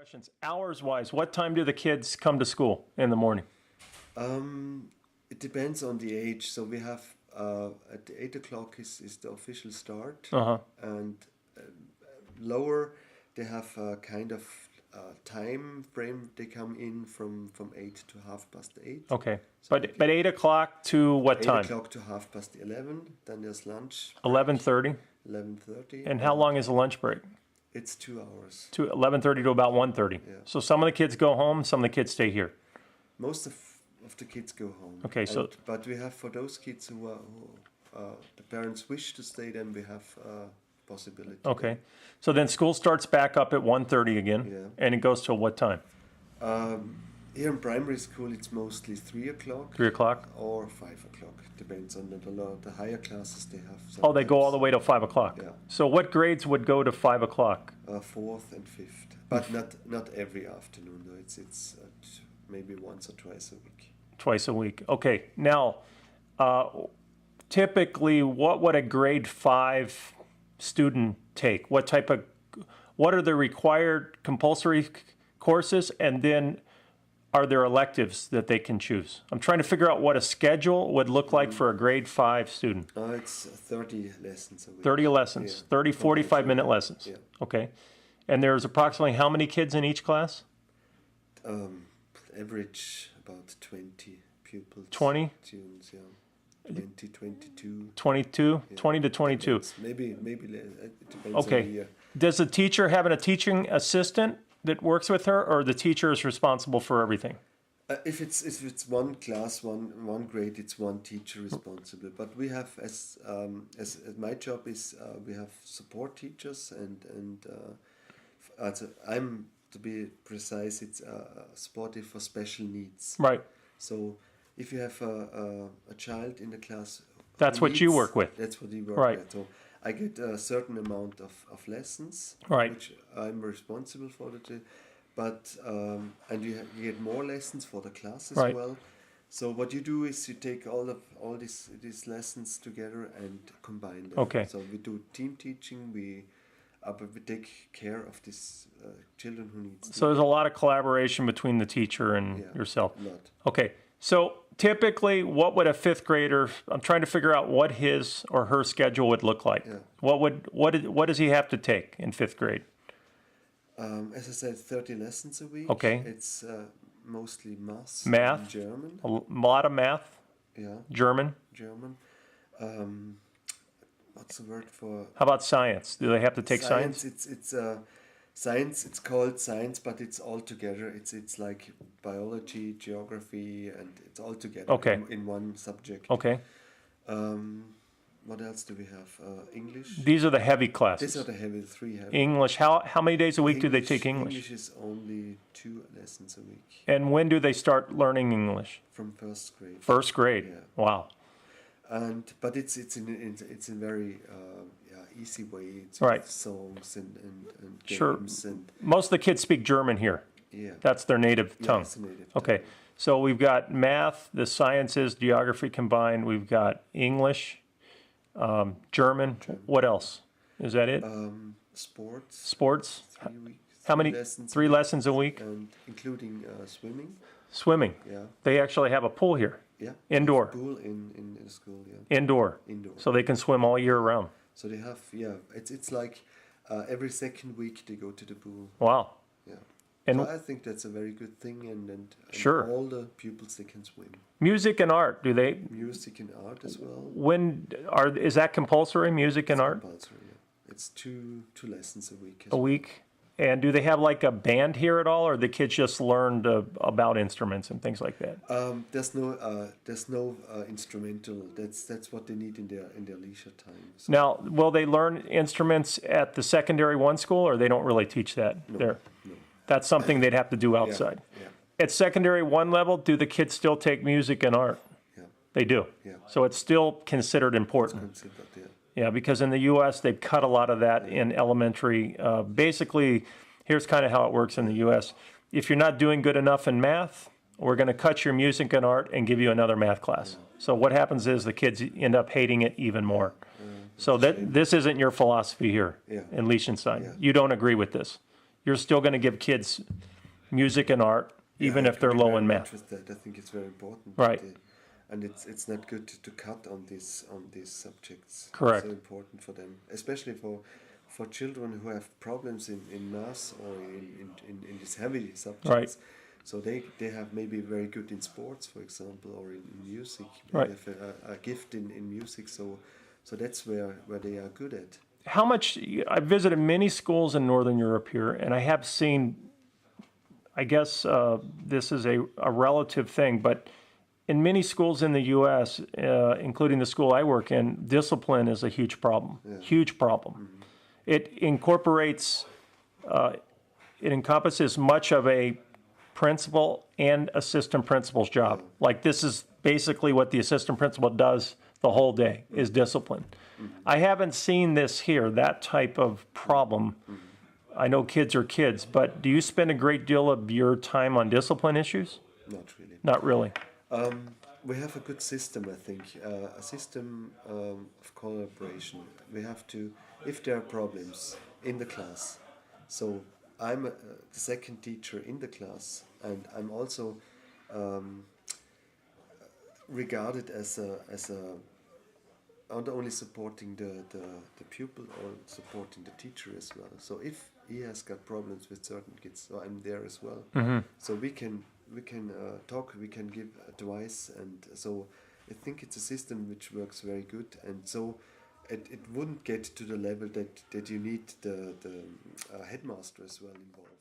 Questions. Hours-wise, what time do the kids come to school in the morning? It depends on the age. So we have at 8 o'clock is the official start, Uh-huh. and lower they have a kind of time frame. They come in from 8 to 8:30. Okay. So But 8 o'clock to what 8 time? o'clock to 11:30. Then there's lunch. 11:30. 11:30. And how long is the lunch break? It's 2 hours. To 11:30 to about 1:30. Yeah. So some of the kids go home, some of the kids stay here. Most of the kids go home. Okay, so But we have for those kids who the parents wish to stay, then we have possibility. okay. So then school starts back up at 1:30 again, Yeah. and it goes till what time? Here in primary school, it's mostly 3 o'clock 3 o'clock? or 5 o'clock. Depends on the higher classes they have. Oh, they go all the way till 5 o'clock. Yeah. So what grades would go to 5 o'clock? Fourth and fifth, but not every afternoon. No, it's maybe once or twice a week. Twice a week. Okay. Now, typically, what would a grade 5 student take? What are the required compulsory courses, and then are there electives that they can choose? I'm trying to figure out what a schedule would look like for a grade 5 student. It's 30 lessons a week. 30 lessons, Yeah. 30, 45-minute lessons. Yeah. Okay. And there's approximately how many kids in each class? Average about 20 pupils. 20? Students, yeah. 20, 22. 22? Yeah. 20 to 22. Maybe it depends Okay. on the year. Does the teacher have a teaching assistant that works with her, or the teacher is responsible for everything? If it's one class, one grade, it's one teacher responsible. But we have as my job is we have support teachers and I'm, to be precise, it's supportive for special needs. Right. So if you have a child in the class, That's what you work with. That's what you work Right. with. So I get a certain amount of lessons, Right. which I'm responsible for. But and you get more lessons for the class as Right. well. So what you do is you take all these lessons together and combine them. Okay. So we do team teaching. We take care of these children who need. So there's a lot of collaboration between the teacher and yourself. Lot. Okay. So typically, what would a fifth grader? I'm trying to figure out what his or her schedule would look like. Yeah. What does he have to take in fifth grade? As I said, 30 lessons a week. Okay. It's mostly math. Math? And German. A lot of math, Yeah. German. German. What's the word for How about science? Do they have to take science? It's science. It's called science, but it's all together. It's like biology, geography, and it's all together Okay. in one subject. Okay. What else do we have? English. These are the heavy These classes. are the three heavy. English. How many days a week do they take English? English is only 2 lessons a week And when do they start learning English? from first grade. First grade. Yeah. Wow. But it's in very easy way. It's Right. with songs and Sure. games and Most of the kids speak German here. yeah. That's their native Yeah, tongue. it's a native Okay. tongue. So we've got math, the sciences, geography combined. We've got English, German. What else? Is that it? Sports. Sports? 3 weeks. How many? lessons? 3 lessons a week? And including swimming. Swimming. Yeah. They actually have a pool here. Yeah. Indoor. Pool in the school. Yeah. Indoor. Indoor. So they can swim all year round. So they have It's like every second week they go to the pool. Wow. Yeah. And So I think that's a very good thing, and Sure. all the pupils they can swim. music and art, do they? Music and art as well. Is that compulsory, music and art? Compulsory. Yeah. It's two lessons a week. As A week? And do they have like a band here at all, or the kids just learned about instruments and things like that? There's no instrumental. That's what they need in their leisure time. So Now, will they learn instruments at the secondary one school, or they don't really teach that there? no. That's something they'd have to do outside. Yeah. At secondary one level, do the kids still take music and art? Yeah. They do. Yeah. So it's still considered important. Considered, yeah. Yeah, because in the U.S., they've cut a lot of that in elementary. Basically, here's kind of how it works in the U.S. If you're not doing good enough in math, we're going to cut your music and art and give you another math class. So what happens is the kids end up hating it even more. So this isn't your philosophy here Yeah. in Liechtenstein. Yeah. You don't agree with this. you're still going to give kids music and art, even I if they're agree low very in much math. with that. I think it's very important. Right. And it's not good to cut on these subjects. Correct. It's so important for them, especially for children who have problems in math or in these heavy subjects. Right. So they have maybe very good in sports, for example, or in music. Right. They have a gift in music, so that's where they are good at. How much, I've visited many schools in Northern Europe here, and I have seen, I guess this is a relative thing, but in many schools in the U.S., including the school I work in, discipline is a huge problem. Yeah. Huge problem. Mm-hmm. It incorporates, it encompasses much of a principal and assistant principal's job. Yeah. Like this is basically what the assistant principal does the whole day is discipline. I haven't seen this here, that type of problem. I know kids are kids, but do you spend a great deal of your time on discipline issues? Not really. Not really. We have a good system, I think, a system of collaboration. We have to, if there are problems in the class. So I'm the second teacher in the class, and I'm also regarded as a not only supporting the pupil or supporting the teacher as well. So if he has got problems with certain kids, so I'm there as well. So we can talk, we can give advice, and so I think it's a system which works very good. And so it wouldn't get to the level that you need the headmaster as well involved.